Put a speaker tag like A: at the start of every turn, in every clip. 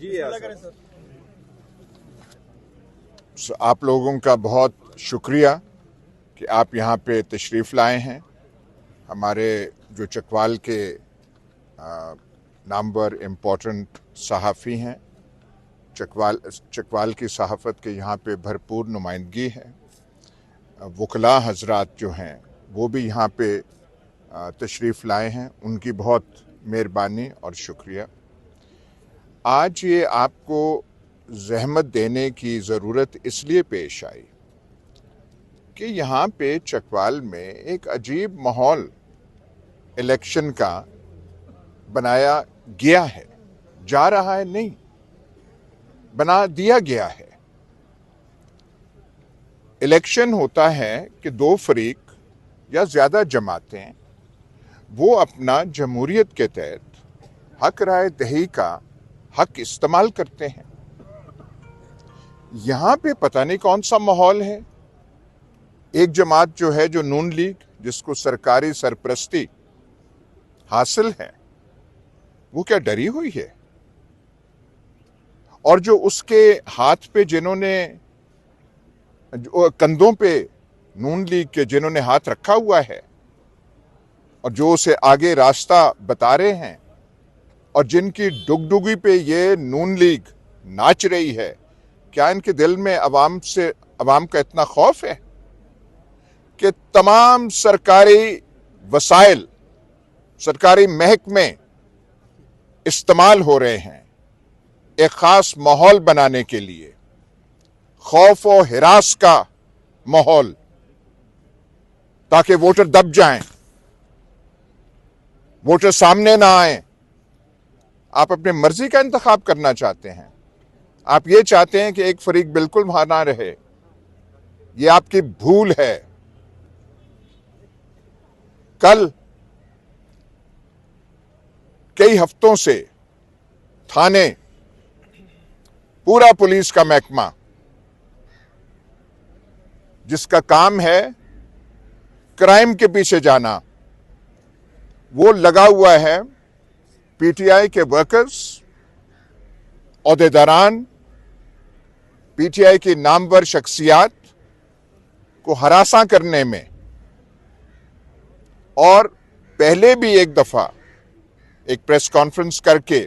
A: जी
B: आप लोगों का बहुत शुक्रिया कि आप यहाँ पे तशरीफ़ लाए हैं। हमारे जो चकवाल के नामवर इम्पोर्टेंट सहाफ़ी हैं, चकवाल की सहाफ़त के यहाँ पे भरपूर नुमाइंदगी है। वकला हजरात जो हैं वो भी यहाँ पे तशरीफ़ लाए हैं, उनकी बहुत मेहरबानी और शुक्रिया। आज ये आपको ज़हमत देने की ज़रूरत इसलिए पेश आई कि यहाँ पे चकवाल में एक अजीब माहौल इलेक्शन का बनाया गया है, जा रहा है नहीं, बना दिया गया है। इलेक्शन होता है कि दो फरीक या ज़्यादा जमातें वो अपना जमहूरियत के तहत हक राय दही का हक इस्तेमाल करते हैं। यहाँ पे पता नहीं कौन सा माहौल है। एक जमात जो है, जो नून लीग, जिसको सरकारी सरपरस्ती हासिल है, वो क्या डरी हुई है? और जो उसके हाथ पे जिन्होंने, कंधों पे नून लीग के जिन्होंने हाथ रखा हुआ है और जो उसे आगे रास्ता बता रहे हैं और जिनकी डुगडुगी पे ये नून लीग नाच रही है, क्या इनके दिल में अवाम का इतना खौफ है कि तमाम सरकारी वसाइल, सरकारी महकमे इस्तेमाल हो रहे हैं एक खास माहौल बनाने के लिए, खौफ और हिरास का माहौल, ताकि वोटर दब जाएं, वोटर सामने ना आए। आप अपनी मर्जी का इंतखाब करना चाहते हैं, आप ये चाहते हैं कि एक फरीक बिल्कुल वहां ना रहे, ये आपकी भूल है। कल कई हफ्तों से थाने, पूरा पुलिस का महकमा जिसका काम है क्राइम के पीछे जाना, वो लगा हुआ है पीटीआई के वर्कर्स, ओहदेदारान, पीटीआई की नामवर शख्सियात को हरासा करने में। और पहले भी एक दफा एक प्रेस कॉन्फ्रेंस करके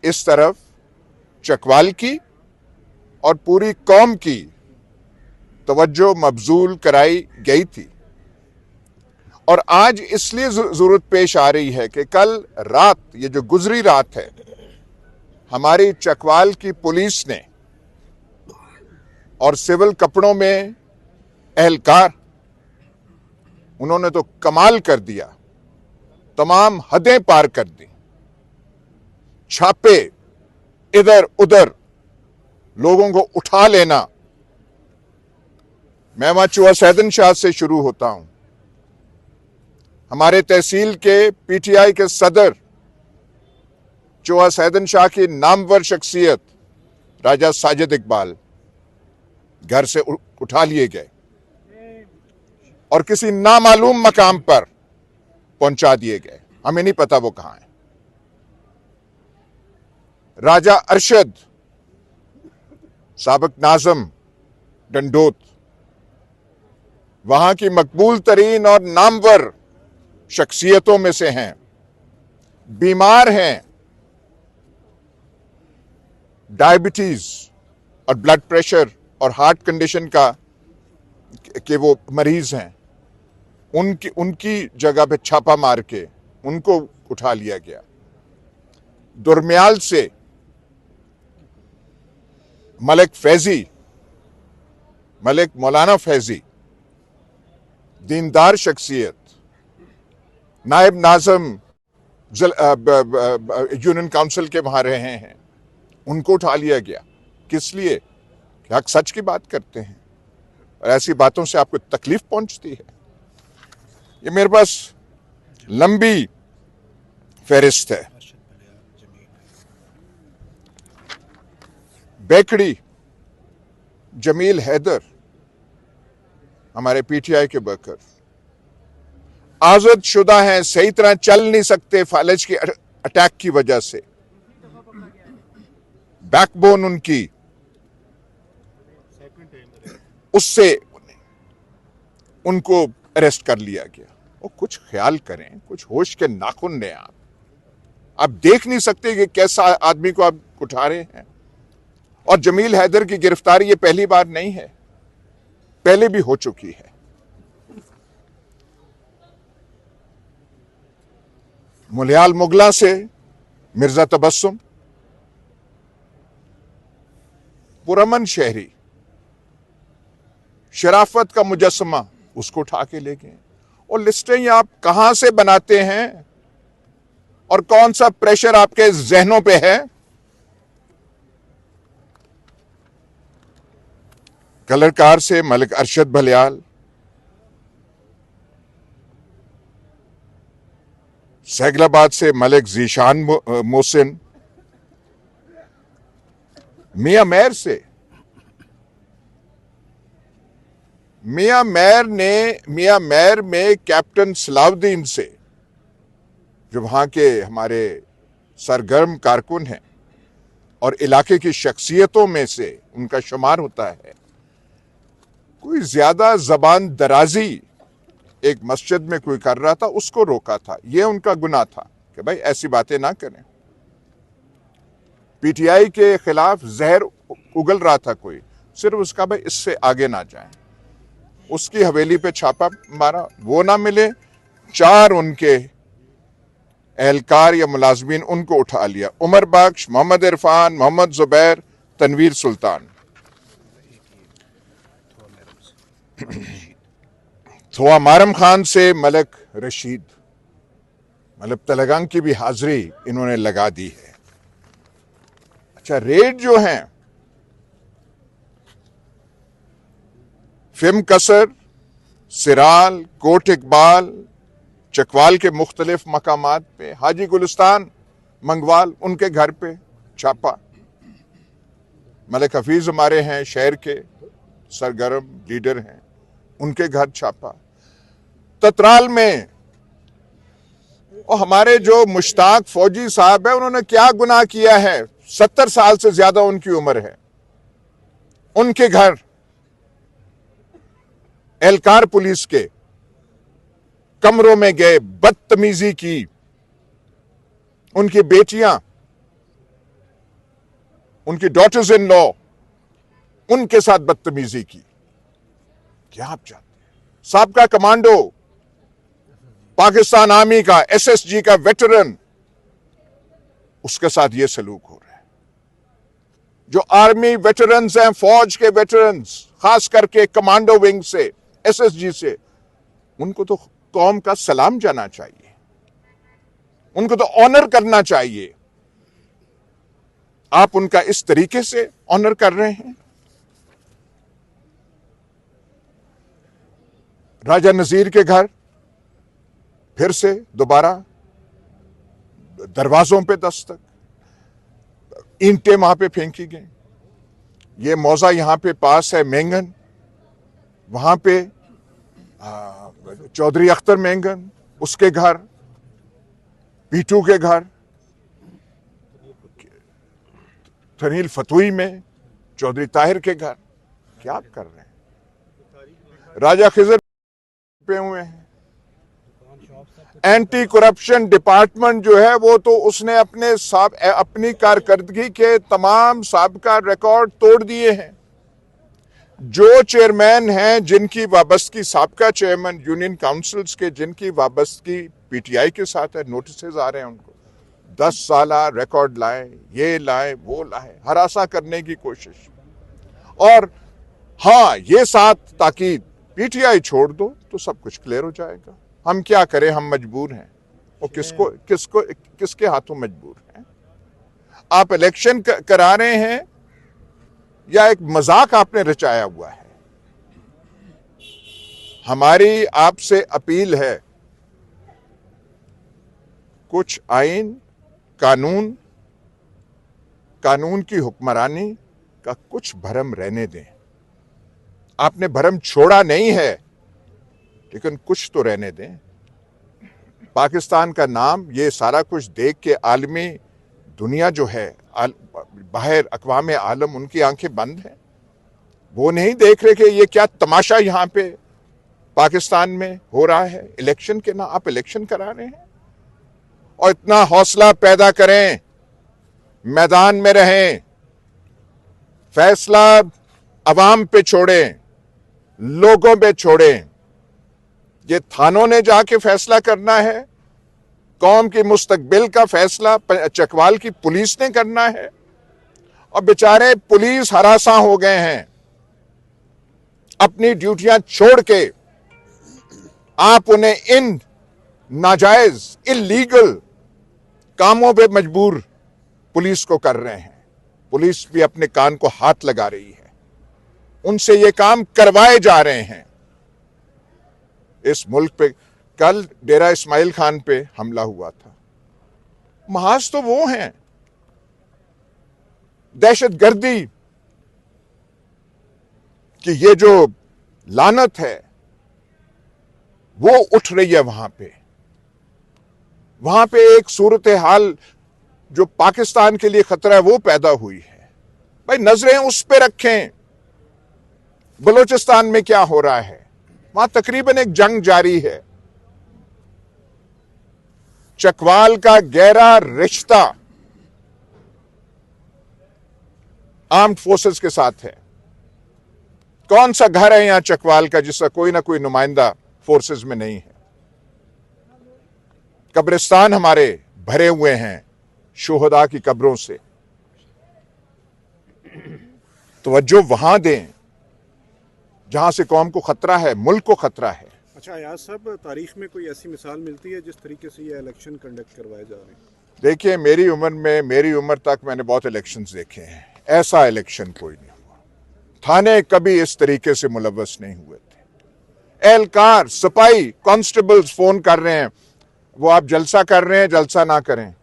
B: इस तरफ चकवाल की और पूरी कौम की तवज्जो मबजूल कराई गई थी। और आज इसलिए जरूरत पेश आ रही है कि कल रात, ये जो गुजरी रात है, हमारी चकवाल की पुलिस ने और सिविल कपड़ों में एहलकार, उन्होंने तो कमाल कर दिया, तमाम हदें पार कर दी। छापे इधर उधर, लोगों को उठा लेना। मैं वहां चुआ सैदन शाह से शुरू होता हूं। हमारे तहसील के पीटीआई के सदर चुआ सैदन शाह की नामवर शख्सियत राजा साजिद इकबाल घर से उठा लिए गए और किसी नामालूम मकाम पर पहुंचा दिए गए, हमें नहीं पता वो कहां है। राजा अरशद, साबिक नाज़म डंडोत, वहां की मकबूल तरीन और नामवर शख्सियतों में से हैं, बीमार हैं, डायबिटीज और ब्लड प्रेशर और हार्ट कंडीशन के वो मरीज हैं, उनकी जगह पे छापा मार के उनको उठा लिया गया। दुर्मियाल से मलिक मौलाना फैजी, दीनदार शख्सियत, नायब नाज़म यूनियन काउंसिल के वहां रहे हैं, उनको उठा लिया गया। किस लिए? कि हक सच की बात करते हैं और ऐसी बातों से आपको तकलीफ पहुंचती है। ये मेरे पास लंबी फहरिस्त है। बेकड़ी, जमील हैदर, हमारे पीटीआई के वर्कर आज़ाद शुदा हैं, सही तरह चल नहीं सकते फालज के अटैक की वजह से। बैकबोन उनकी, उससे उनको अरेस्ट कर लिया गया। वो कुछ ख्याल करें, कुछ होश के नाखून लें। आप देख नहीं सकते कि कैसा आदमी को आप उठा रहे हैं। और जमील हैदर की गिरफ्तारी ये पहली बार नहीं है, पहले भी हो चुकी है। मुलियाल मुगला से मिर्जा तबस्सुम, पुरमन शहरी, शराफत का मुजस्समा, उसको उठा के ले गए। और लिस्टें आप कहां से बनाते हैं और कौन सा प्रेशर आपके जहनों पे है? कलरकार से मलिक अरशद बलियाल, सैगलाबाद से मलिक जीशान मोहसिन, मियां मैर में कैप्टन सलाउद्दीन से, जो वहां के हमारे सरगर्म कारकुन हैं और इलाके की शख्सियतों में से उनका शुमार होता है, कोई ज्यादा जबान दराजी एक मस्जिद में कोई कर रहा था, उसको रोका था। यह उनका गुनाह था कि भाई ऐसी बातें ना करें। पीटीआई के खिलाफ जहर उगल रहा था कोई, सिर्फ उसका भाई इससे आगे ना जाए। उसकी हवेली पे छापा मारा, वो ना मिले, 4 उनके एहलकार या मुलाजमीन, उनको उठा लिया। उमर बख्श, मोहम्मद इरफान, मोहम्मद जुबैर, तनवीर सुल्तान। थोआ मारम खान से मलिक रशीद, मतलब तलगंग की भी हाजिरी इन्होंने लगा दी है। अच्छा, रेड जो हैं फिम कसर, सिराल, कोट इकबाल, चकवाल के मुख्तलिफ मकामात पे, हाजी गुलिस्तान, मंगवाल, उनके घर पे छापा। मलिक हफीज हमारे हैं, शहर के सरगर्म लीडर हैं, उनके घर छापा। ततराल में और हमारे जो मुश्ताक फौजी साहब है, उन्होंने क्या गुनाह किया है? 70 साल से ज्यादा उनकी उम्र है। उनके घर एहलकार पुलिस के कमरों में गए, बदतमीजी की। उनकी बेटियां, उनकी डॉटर्स इन लॉ, उनके साथ बदतमीजी की। क्या आप चाहते हैं? साबका कमांडो, पाकिस्तान आर्मी का, एसएसजी का वेटरन, उसके साथ यह सलूक हो रहा है। जो आर्मी वेटरन्स हैं, फौज के वेटरन्स, खास करके कमांडो विंग से, एसएसजी से, उनको तो कौम का सलाम जाना चाहिए, उनको तो ऑनर करना चाहिए। आप उनका इस तरीके से ऑनर कर रहे हैं। राजा नजीर के घर फिर से दोबारा दरवाजों पे दस्तक, ईंटें वहां पे फेंकी गई। ये मौजा यहां पे पास है मेंगन, वहां पे चौधरी अख्तर मेंगन, उसके घर, पीटू के घर, थनील फतुई में चौधरी ताहिर के घर। क्या आप कर रहे हैं? राजा खिजर पे हुए हैं। एंटी करप्शन डिपार्टमेंट जो है, वो तो उसने अपनी कारकर्दगी के तमाम साबका रिकॉर्ड तोड़ दिए हैं। जो चेयरमैन हैं, जिनकी वाबस्तगी, साबका चेयरमैन यूनियन काउंसिल्स के, जिनकी वाबस्तगी पीटीआई के साथ है, नोटिस आ रहे हैं उनको। 10 साल रिकॉर्ड लाए, ये लाए, वो लाए, हरासा करने की कोशिश। और हाँ, ये 7 ताकीद, पीटीआई छोड़ दो तो सब कुछ क्लियर हो जाएगा। हम क्या करें, हम मजबूर हैं। वो किसके हाथों मजबूर हैं? आप इलेक्शन करा रहे हैं या एक मजाक आपने रचाया हुआ है? हमारी आपसे अपील है, कुछ आइन, कानून की हुक्मरानी का कुछ भरम रहने दें। आपने भरम छोड़ा नहीं है, लेकिन कुछ तो रहने दें। पाकिस्तान का नाम, ये सारा कुछ देख के आलमी दुनिया जो है बाहर अक़वाम आलम, उनकी आंखें बंद हैं। वो नहीं देख रहे कि ये क्या तमाशा यहाँ पे पाकिस्तान में हो रहा है। इलेक्शन के ना आप इलेक्शन करा रहे हैं। और इतना हौसला पैदा करें, मैदान में रहें, फैसला अवाम पे छोड़ें, लोगों पे छोड़ें। ये थानों ने जाके फैसला करना है, कौम की मुस्तकबिल का फैसला चकवाल की पुलिस ने करना है। और बेचारे पुलिस हरासा हो गए हैं, अपनी ड्यूटियां छोड़ के आप उन्हें इन नाजायज इल्लीगल कामों पे मजबूर पुलिस को कर रहे हैं। पुलिस भी अपने कान को हाथ लगा रही है, उनसे ये काम करवाए जा रहे हैं। इस मुल्क पे कल डेरा इस्माइल खान पे हमला हुआ था। महाज तो वो हैं, दहशतगर्दी कि ये जो लानत है वो उठ रही है वहां पे। वहां पे एक सूरत हाल जो पाकिस्तान के लिए खतरा है वो पैदा हुई है। भाई नजरें उस पे रखें, बलूचिस्तान में क्या हो रहा है। वहां तकरीबन एक जंग जारी है। चकवाल का गहरा रिश्ता आर्म्ड फोर्सेस के साथ है। कौन सा घर है यहां चकवाल का जिसका कोई ना कोई नुमाइंदा फोर्सेस में नहीं है। कब्रिस्तान हमारे भरे हुए हैं शुहदा की कब्रों से। तवज्जो वहां दें जहां से कौम को खतरा है, मुल्क को खतरा है।
A: अच्छा अयाज साहब, तारीख में कोई ऐसी मिसाल मिलती है जिस तरीके से ये इलेक्शन कंडक्ट करवाए जा रहे हैं?
B: देखिए, मेरी उम्र तक मैंने बहुत इलेक्शंस देखे हैं, ऐसा इलेक्शन कोई नहीं हुआ। थाने कभी इस तरीके से मुलव्वस नहीं हुए थे। एहलकार, सिपाही, कांस्टेबल्स फोन कर रहे हैं, वो आप जलसा कर रहे हैं, जलसा ना करें,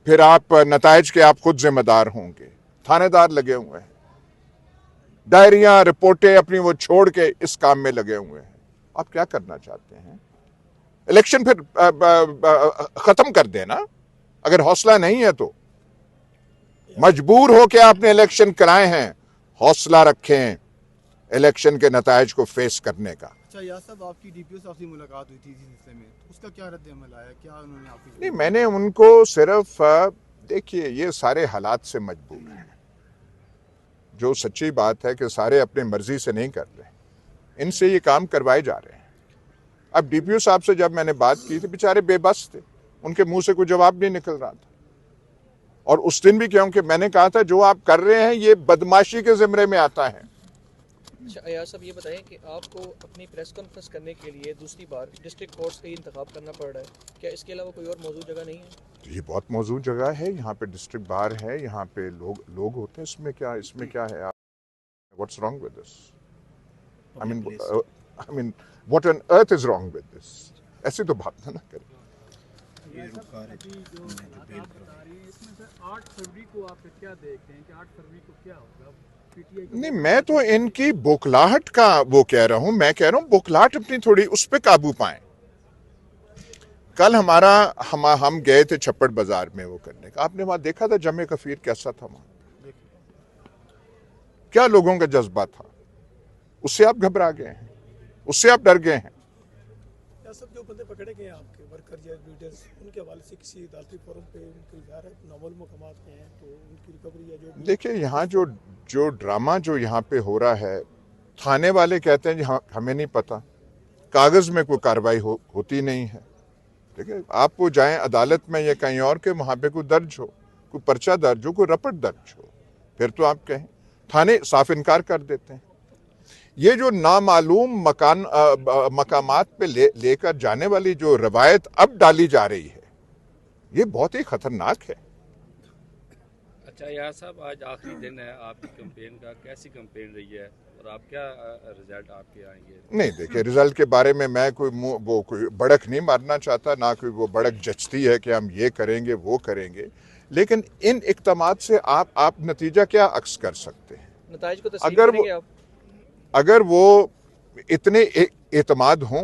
B: फिर आप नताइज के आप खुद जिम्मेदार होंगे। थानेदार लगे हुए हैं, डायरियां रिपोर्टें अपनी वो छोड़ के इस काम में लगे हुए हैं। आप क्या करना चाहते हैं? इलेक्शन फिर खत्म कर देना। अगर हौसला नहीं है तो मजबूर हो के आपने इलेक्शन कराए हैं। हौसला रखें इलेक्शन के नताइज को फेस करने का।
C: अच्छा यार साहब, आपकी डीपीओ साहब से मुलाकात हुई थी इस सिलसिले में, तो उसका क्या रद्द-ए-अमल आया? क्या उन्होंने आपको?
B: नहीं, मैंने उनको सिर्फ देखिए, ये सारे हालात से मजबूर हैं। जो सच्ची बात है कि सारे अपनी मर्जी से नहीं कर रहे, इनसे ये काम करवाए जा रहे हैं। अब डीपीओ साहब से जब मैंने बात की थी, बेचारे बेबस थे, उनके मुंह से कोई जवाब नहीं निकल रहा था। और उस दिन भी क्योंकि मैंने कहा था जो आप कर रहे हैं ये बदमाशी के जिम्मे में आता है।
D: अच्छा अयाज साहब, ये बताएं कि आपको अपनी प्रेस कॉन्फ्रेंस करने के लिए दूसरी बार डिस्ट्रिक्ट कोर्ट का इंतखाब करना पड़ रहा है, क्या इसके अलावा कोई और मौजूद जगह नहीं है?
B: तो ये बहुत मौजूद जगह है, यहाँ पे डिस्ट्रिक्ट बार है, यहाँ पे लोग होते हैं। इसमें क्या है? What's wrong with this? I mean what on earth is wrong with this? ऐसी तो बात ना करें।
C: ये इसमें से 8 फरवरी को आप क्या देखते हैं कि 8 फरवरी को क्या होगा?
B: नहीं, मैं तो इनकी बौखलाहट का वो कह रहा हूं। मैं कह रहा हूं बौखलाहट अपनी थोड़ी उस पर काबू पाएं। कल हम गए थे छप्पड़ बाजार में वो करने का। आपने वहां देखा था जमे कफीर कैसा था? वहां क्या लोगों का जज्बा था? उससे आप घबरा गए हैं, उससे आप डर गए हैं।
E: सब जो बंदे पकड़े गए आपके वर्कर या लीडर्स, उनके हवाले से किसी अदालती फोरम पे उनकी नामुल मुकामात में हैं, तो उनकी रिकवरी या जो
B: देखिए, यहाँ जो ड्रामा जो यहाँ पे हो रहा है, थाने वाले कहते हैं जी हमें नहीं पता, कागज में कोई कार्रवाई होती नहीं है। देखिए, आप वो जाएं अदालत में या कहीं और के, वहाँ पे कोई दर्ज हो, कोई पर्चा दर्ज हो, कोई रपट दर्ज हो, फिर तो आप कहें। थाने साफ इनकार कर देते हैं। ये जो नामालूम मकामात पे लेकर जाने वाली जो रवायत अब डाली जा रही है, ये बहुत ही खतरनाक है।
F: अच्छा यार साहब, आज आखिरी दिन है आपकी कैंपेन का, कैसी कैंपेन रही है और आप क्या रिजल्ट आपके आएंगे?
B: नहीं, देखिए, रिजल्ट के बारे में मैं कोई बड़क नहीं मारना चाहता, ना कोई वो बड़क जचती है कि हम ये करेंगे वो करेंगे। लेकिन इन इक़दामात से आप नतीजा क्या अक्स कर सकते हैं?
D: नताइज को तस्लीम करेंगे आप?
B: अगर वो इतने एतमाद हों,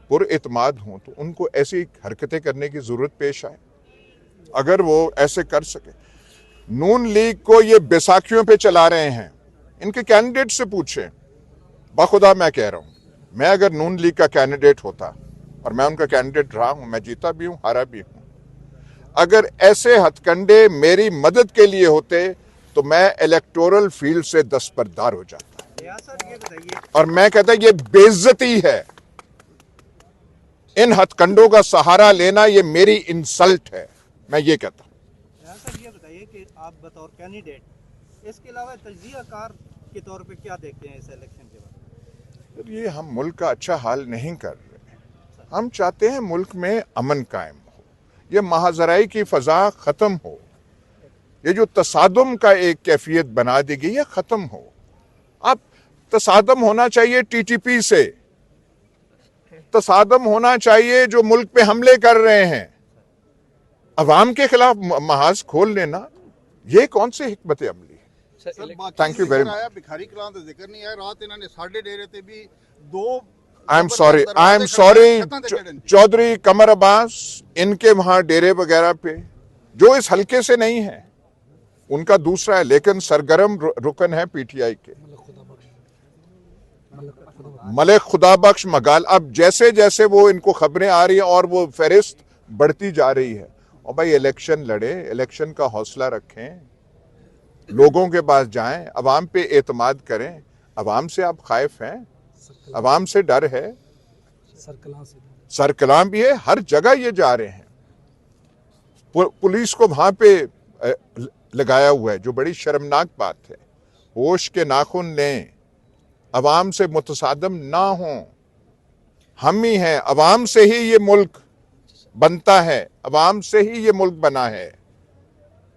B: पुरएतमाद हों, तो उनको ऐसी हरकतें करने की जरूरत पेश आए। अगर वो ऐसे कर सके। नून लीग को ये बैसाखियों पे चला रहे हैं, इनके कैंडिडेट से पूछें। बाखुदा मैं कह रहा हूं, मैं अगर नून लीग का कैंडिडेट होता, और मैं उनका कैंडिडेट रहा हूं, मैं जीता भी हूं, हारा भी हूं, अगर ऐसे हथकंडे मेरी मदद के लिए होते तो मैं इलेक्टोरल फील्ड से दस्तबरदार हो जाता। और मैं कहता ये बेइज्जती है, इन हथकंडों का सहारा लेना ये मेरी इंसल्ट है, मैं ये कहता हूं।
G: सर ये बताइए कि आप बतौर कैंडिडेट इसके अलावा तजज़ियाकार के तौर पे क्या देखते हैं इस इलेक्शन के बाद?
B: ये हम मुल्क का अच्छा हाल नहीं कर रहे, हम चाहते हैं मुल्क में अमन कायम हो, ये महाजराई की फजा खत्म हो, ये जो तसादुम का एक कैफियत बना दी गई है खत्म हो। अब तसादम होना चाहिए टीटीपी से, तसादम होना चाहिए जो मुल्क पे हमले कर रहे हैं, अवाम के खिलाफ महाज खोल लेना, ये कौन सी हिकमत अमली है? Thank you very much.
H: भिखारी कलां दा जिक्र नहीं है, रात इन्होंने साडे डेरे ते भी दो
B: आई एम सॉरी चौधरी कमर अब्बास, इनके वहां डेरे वगैरह पे जो इस हल्के से नहीं है, उनका दूसरा है, लेकिन सरगर्म रुकन है पीटीआई के मलिक खुदाबख्श मगाल। अब जैसे जैसे वो इनको खबरें आ रही हैं और वो फहरिस्त बढ़ती जा रही है, और भाई इलेक्शन लड़े, इलेक्शन का हौसला रखें, लोगों के पास जाएं, अवाम पे एतमाद करें। अवाम से आप खाइफ हैं, अवाम से डर है, सरकलाम भी है, हर जगह ये जा रहे हैं। पुलिस को वहां पे लगाया हुआ है, जो बड़ी शर्मनाक बात है। होश के नाखून लें, अवाम से मुतसादम ना हो। हम ही हैं, अवाम से ही ये मुल्क बनता है, अवाम से ही ये मुल्क बना है।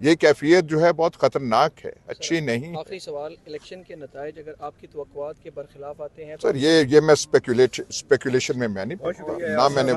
B: ये कैफियत जो है बहुत खतरनाक है, अच्छी नहीं।
D: आखिरी सवाल, इलेक्शन के नताइज अगर आपकी तवक्कुआत के बरखिलाफ आते हैं
B: सर ये मैं स्पेकुलेशन में मैं नहीं पढ़ता ना, मैंने